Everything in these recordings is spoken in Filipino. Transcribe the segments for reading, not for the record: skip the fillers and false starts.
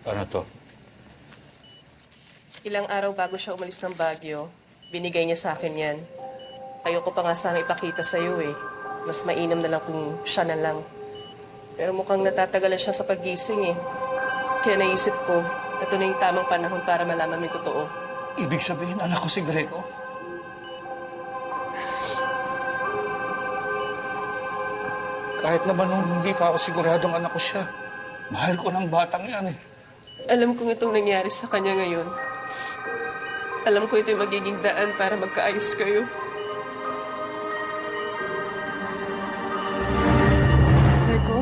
Ano to? Ilang araw bago siya umalis ng Baguio, binigay niya sa akin yan. Ayoko pa nga sana ipakita sa'yo eh. Mas mainam na lang kung siya na lang. Pero mukhang natatagalan siya sa paggising eh. Kaya naisip ko, ito na yung tamang panahon para malaman mo yung totoo. Ibig sabihin, anak ko si Greco? Kahit naman nung hindi pa ako siguradong anak ko siya, mahal ko ng batang yan eh. Alam kong itong nangyari sa kanya ngayon. Alam ko ito yung magiging daan para magkaayos kayo. Greco?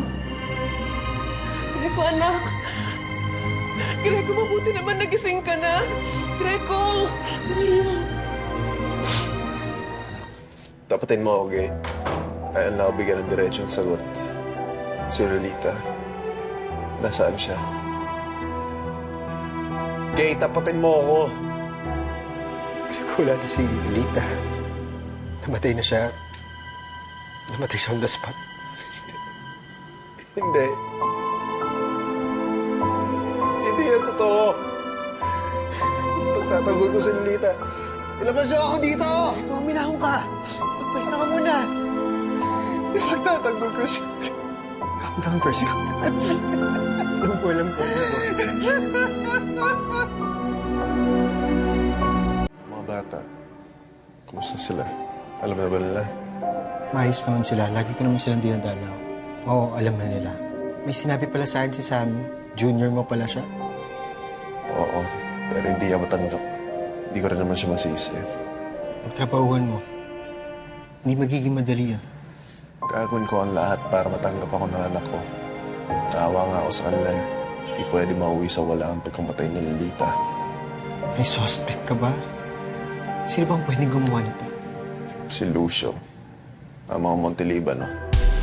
Greco, anak! Greco, mabuti naman nagising ka na! Greco! Tapatin mo ako, Gay. Ayaw na ako bigyan ng diretsyon sagot. Si Lolita, nasaan siya? Gay, tapatin mo ako! Wala na si Lolita. Namatay na siya. Namatay siya on the spot. Hindi. Hindi yan totoo. Pagtatanggol ko si Lolita. Ilabas niyo ako dito! Ikaw, minahong ka. Magpahinga ka muna. Ipagtatanggol ko siya. Calm down first. Calm down. Alam ko. Mga bata, kumusta sila? Alam na ba nila? Maayos naman sila. Lagi ko naman silang dinadalaw. Oo, alam na nila. May sinabi pala sa akin si Sammy. Junior mo pala siya. Oo, pero hindi niya matanggap. Hindi ko rin naman siya masisi. Pagtrabahuhan mo. Hindi magiging madali yan. Gagawin ko ang lahat para matanggap ako ng anak ko. Naawa nga ako sa kanila eh. Hindi pwede mauwi sa wala ang pagkamatay ni Lolita. May suspect ka ba? Sino bang pwedeng gumawa nito? Si Lucio. Ang mga Montelibano.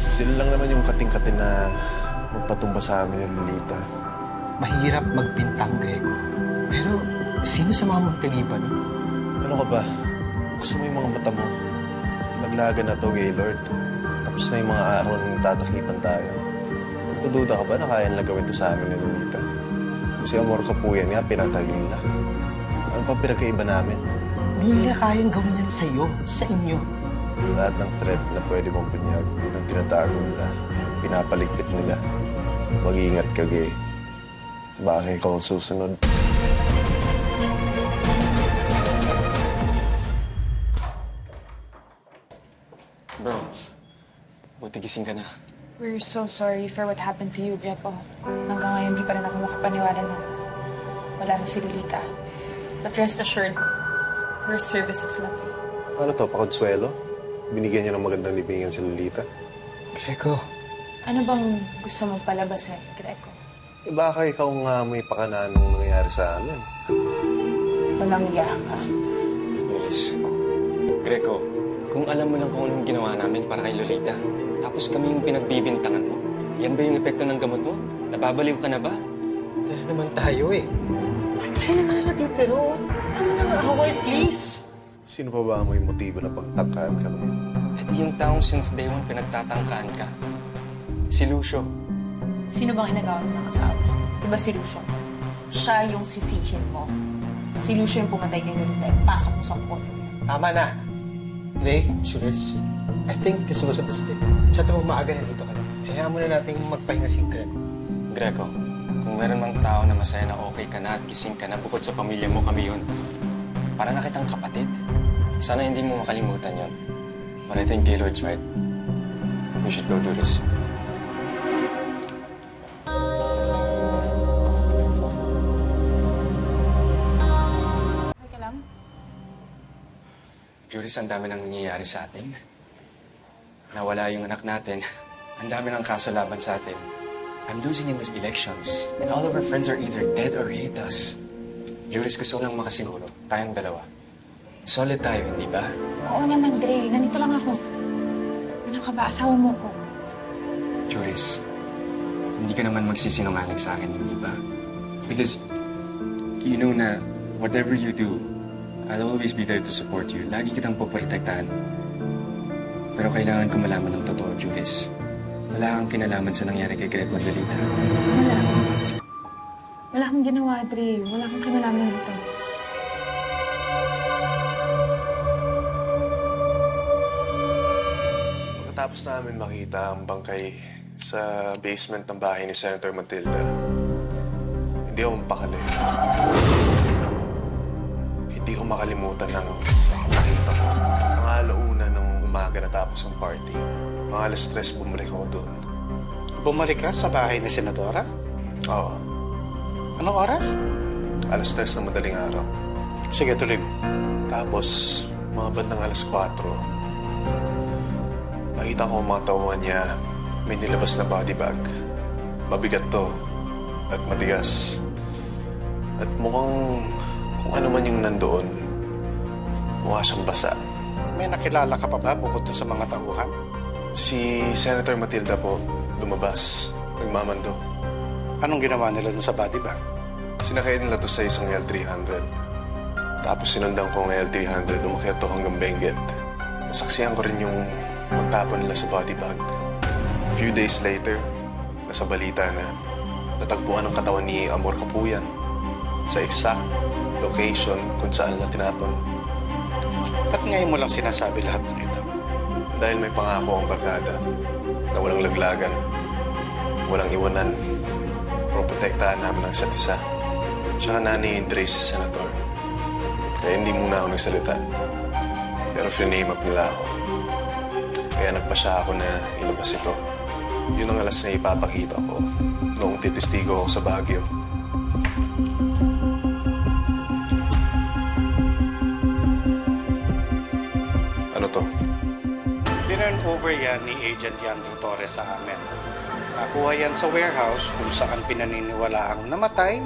Sila lang naman yung kating-katin na magpatumba sa amin ni Lolita. Mahirap magbintang, Grego. Pero sino sa mga Montalban? Ano ka ba? Gusto mo yung mga mata mo? Naglaga na to, Gaylord. Tapos na yung mga araw na nagtatakipan tayo. Nagtududa ka ba na kaya nila gawin to sa amin ni Lolita? Kasi Amor Kapuyan nga, pinatalin na. Ano pa pinagkaiba namin? Hindi nila kayang gawin yan sa'yo, sa inyo. Lahat ng threat na pwede mong bunyag na tinatago nila, pinapaligpit nila. Mag-iingat ka, Gay. Baka ikaw ang susunod. Bro, buti gising ka na. We're so sorry for what happened to you, Greco. Hanggang ngayon, di pa rin ako makapaniwala na wala na si Lolita. But rest assured, her service was lovely. Ano to, pakonsuelo? Binigyan niya ng magandang libingan si Lolita? Grego, Ano bang gusto mong palabasin, Greco? Eh baka ikaw nga may pakanaan nung nangyayari sa amin. Walang iya ka. Nilis. Greco, kung alam mo lang kung anong ginawa namin para kay Lolita, tapos kami yung pinagbibintangan mo, yan ba yung epekto ng gamot mo? Nababaliw ka na ba? dahil naman tayo eh. Kaya na ka natitiro. Ano na nga, away, please. Sino pa ba may motibo na pagtangkaan kami? At yung taong since day one pinagtatangkaan ka. Si Lucio. Sino bang inagawan mo ng asawa? Diba si Lucio? Siya yung sisihin mo. Si Lucio yung pumatay kay Lolita. Pasok mo sa kote niya. Tama na. Ray, Sulis, I think this was a mistake. Siyempre mo maaga na dito ka na. Hayaan muna natin magpahinga si Greg. Greco, kung meron mang tao na masaya na okay ka na at gising ka na bukod sa pamilya mo, kami yun. Para na kitang kapatid. Sana hindi mo makalimutan yun. But I think Gaylord's right. We should go do this. Okay ka lang? Juris, ang dami nang nangyayari sa atin. Nawala yung anak natin. Ang dami ng kaso laban sa atin. I'm losing in these elections. And all of our friends are either dead or hate us. Juris, gusto ko lang makasiguro. Tayong dalawa. Solid tayo, hindi ba? Oo naman, Dre. Nandito lang ako. Ano ka ba? Asawa mo ko. Juris, hindi ka naman magsisinungaling sa akin, hindi ba? Because you know na whatever you do, I'll always be there to support you. Lagi kitang puprotektahan. Pero kailangan ko malaman ng totoo, Juris. Wala kang kinalaman sa nangyari kay Greg Lolita. Wala. Wala akong ginawa, Dre. Wala akong kinalaman dito. Pagkatapos namin makita ang bangkay sa basement ng bahay ni Senator Matilda, hindi ako mapakali. Hindi ko makalimutan ng nakita ko. Mga alauna ng umaga natapos ang party. Mga alas 3 bumalik ako doon. Bumalik ka sa bahay ni Senadora? Oo. Anong oras? Alas 3 ng madaling araw. Sige, tuloy mo. Tapos, mga bandang alas 4, nakita ko ang mga tauhan niya may nilabas na body bag. Mabigat to at matigas. At mukhang kung ano man yung nandoon, mukha siyang basa. May nakilala ka pa ba bukod dun sa mga tauhan? Si Senator Matilda po, lumabas, nagmamando. Anong ginawa nila dun sa body bag? Sinakay nila to sa isang L300. Tapos sinundan ko ang L300, umakyat to hanggang Benguet. Nasaksihan ko rin yung magtapon nila sa body bag. A few days later, nasa balita na natagpuan ang katawan ni Amor Kapuyan sa exact location kung saan na tinapon. Ba't ngayon mo lang sinasabi lahat ng ito? Dahil may pangako ang barkada na walang laglagan, walang iwanan, protektahan namin ang isa't isa. Tsaka nani-interest si Senator. Kaya hindi muna ako nagsalita. Pero finame up nila ako. Kaya nagpasya ako na ilabas ito. Yun ang alas na ipapakita ko noong titistigo ako sa Baguio. Ano to? Tinurn over yan ni Agent Yandro Torres sa amin. Nakuha yan sa warehouse kung saan pinaniniwalaang namatay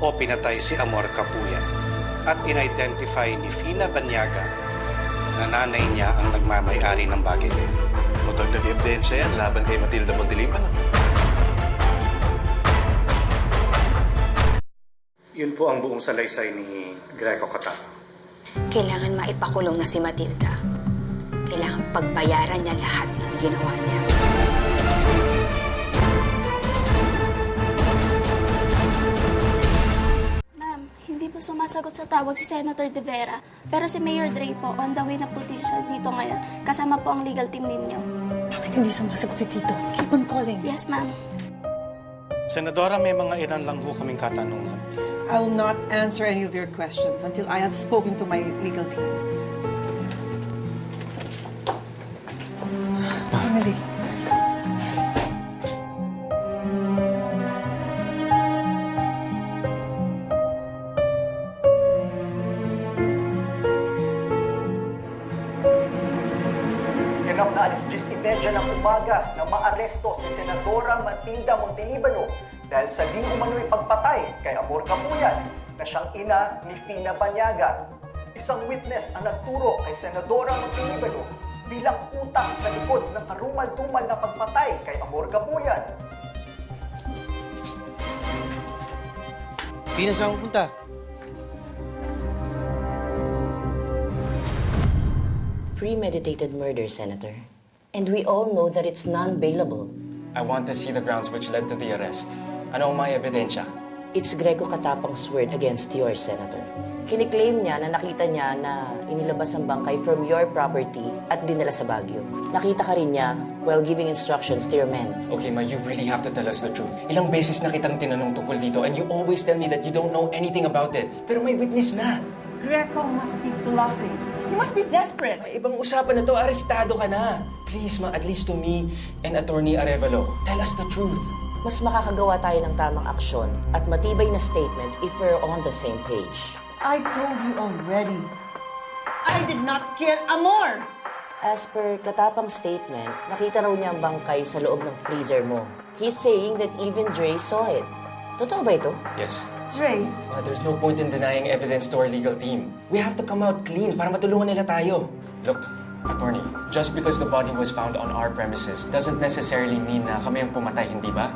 o pinatay si Amor Kapuyan. At in-identify ni Fina Banyaga na nanay niya ang nagmamay-ari ng bagay na yun. Matagdag ebidensya yan laban kay Matilda Montilipan. Yun po ang buong salaysay ni Greco Catano. Kailangan maipakulong na si Matilda. Kailangan pagbayaran niya lahat ng ginawa niya. Ma'am, hindi po sumasagot sa tawag si Senator De Vera. Pero si Mayor Dre po, on the way na po siya dito ngayon. Kasama po ang legal team ninyo. Bakit hindi sumasagot si Tito? Keep on calling. Yes, ma'am. Senadora, may mga ilan lang ho kaming katanungan. I will not answer any of your questions until I have spoken to my legal team. Finally. Ganap na alas 10:30 ng umaga na maaresto si Senadora Matilda Montelibano dahil sa di umano'y pagpatay kay Amor Kapuyan na siyang ina ni Fina Banyaga. Isang witness ang nagturo kay Senadora Montelibano bilang utak sa likod ng karumal-dumal na pagpatay kay Amor Kapuyan. Pina, saan pupunta? Premeditated murder, Senator. And we all know that it's non-bailable. I want to see the grounds which led to the arrest. Ano ang mga ebidensya? It's Greco Catapang's word against yours, Senator. Kiniklaim niya na nakita niya na inilabas ang bangkay from your property at dinala sa Baguio. Nakita ka rin niya while giving instructions to your men. Okay, Ma, you really have to tell us the truth. Ilang beses na kitang tinanong tungkol dito and you always tell me that you don't know anything about it. Pero may witness na. Greco must be bluffing. He must be desperate. May ibang usapan na to, arestado ka na. Please, Ma, at least to me and Attorney Arevalo, tell us the truth. Mas makakagawa tayo ng tamang aksyon at matibay na statement if we're on the same page. I told you already. I did not kill Amor. As per Katapang's statement, nakita raw niya ang bangkay sa loob ng freezer mo. He's saying that even Dre saw it. Totoo ba ito? Yes. Dre, Ma, there's no point in denying evidence to our legal team. We have to come out clean para matulungan nila tayo. Look, Attorney, just because the body was found on our premises doesn't necessarily mean na kami ang pumatay, hindi ba?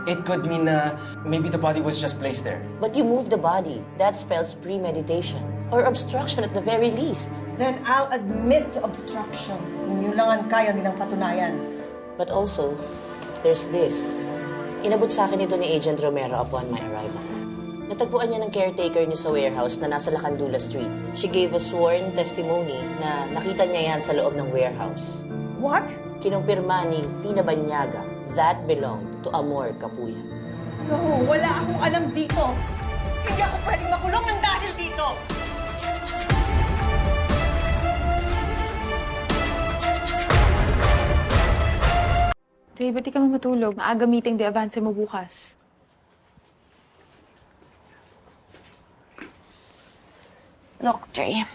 It could mean na maybe the body was just placed there. But you moved the body. That spells premeditation. Or obstruction at the very least. then I'll admit to obstruction kung yun lang ang kaya nilang patunayan. But also, there's this. Inabot sa akin ito ni Agent Romero upon my arrival. Natagpuan niya ng caretaker niyo sa warehouse na nasa Lacandula Street. She gave a sworn testimony na nakita niya yan sa loob ng warehouse. What? Kinumpirma ni Fina Banyaga that belonged to Amor Kapuyan. No, wala akong alam dito. Hindi ako pwedeng makulong ng dahil dito. Dre, ba't di ka matulog? Maaga meeting de avance mo bukas. Look, Dre.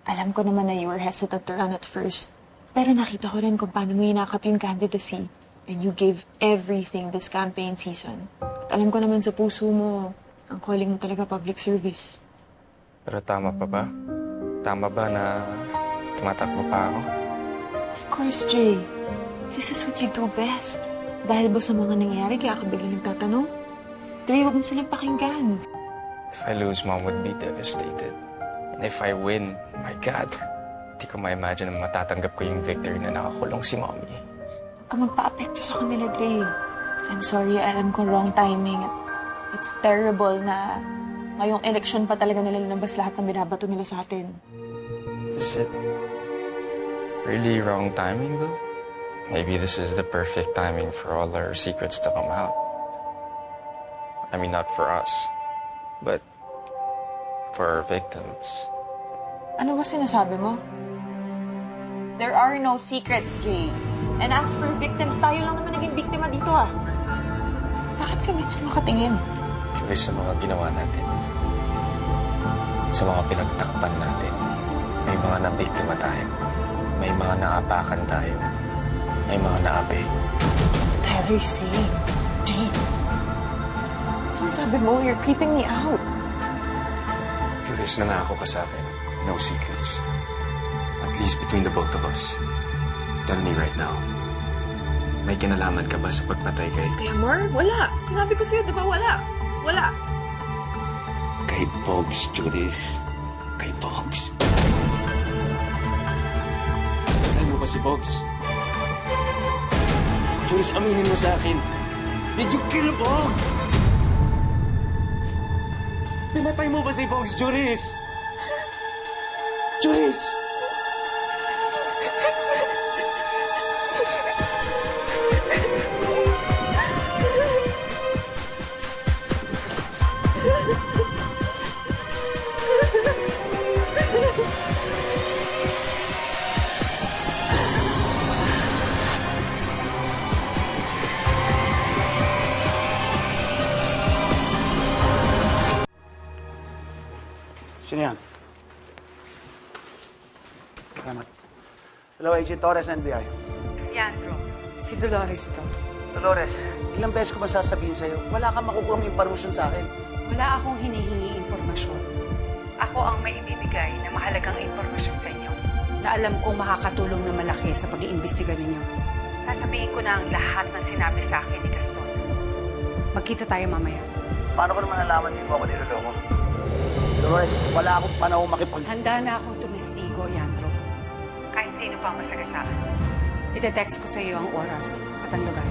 Alam ko naman na you were hesitant to run at first. Pero nakita ko rin kung paano mo inakap yung candidacy. And you gave everything this campaign season. At alam ko naman sa puso mo, ang calling mo talaga public service. Pero tama pa ba? Tama ba na tumatakbo pa ako? Of course, Dre. This is what you do best. Dahil ba sa mga nangyayari, kaya ka bigla nagtatanong? Dre, wag mo silang pakinggan. If I lose, Mom would be devastated. And if I win, my God, di ko ma-imagine na matatanggap ko yung victory na nakakulong si Mommy. Huwag ka magpa-apekto sa kanila, Dre. I'm sorry, alam ko wrong timing. It's terrible na ngayong election pa talaga nila linabas lahat ng binabato nila sa atin. Is it really wrong timing, though? Maybe this is the perfect timing for all our secrets to come out. I mean, not for us, but for our victims. Ano ba sinasabi mo? There are no secrets, Jay. And as for victims, tayo lang naman naging biktima dito, ah. Bakit kami na makatingin? Tuloy sa mga ginawa natin. Sa mga pinagtakpan natin. May mga nabiktima tayo. May mga naapakan tayo. May mga naapi. What the hell are you saying? Jay, sinasabi mo, you're creeping me out. Julius, nangako ka sa akin. No secrets. At least between the both of us. Tell me right now. May kinalaman ka ba sa pagpatay kay... Kay Amor? Wala. Sinabi ko sa'yo, di ba? Wala. Wala. Kay Pogs, Julius. Kay Pogs. Alam mo ba si Pogs? Julius, aminin mo sa akin. Did you kill Pogs? Pinatay mo ba si Pogs, Julius? Julius! Sino yan? Salamat. Hello, Agent Torres, NBI. Leandro, si Dolores ito. Dolores, ilang beses ko ba sasabihin sa'yo, wala kang makukuhang impormasyon sa akin. Wala akong hinihingi impormasyon. Ako ang may ibibigay na mahalagang impormasyon sa inyo. Na alam kong makakatulong na malaki sa pag-iimbestiga ninyo. Sasabihin ko na ang lahat ng sinabi sa akin ni Gaston. Magkita tayo mamaya. Paano ko naman nalaman din mo ako niloloko? Dolores, wala akong panahon makipag... Handa na akong tumistigo, Leandro. Kahit sino pa ang masagasaan. Ite-text ko sa iyo ang oras at ang lugar.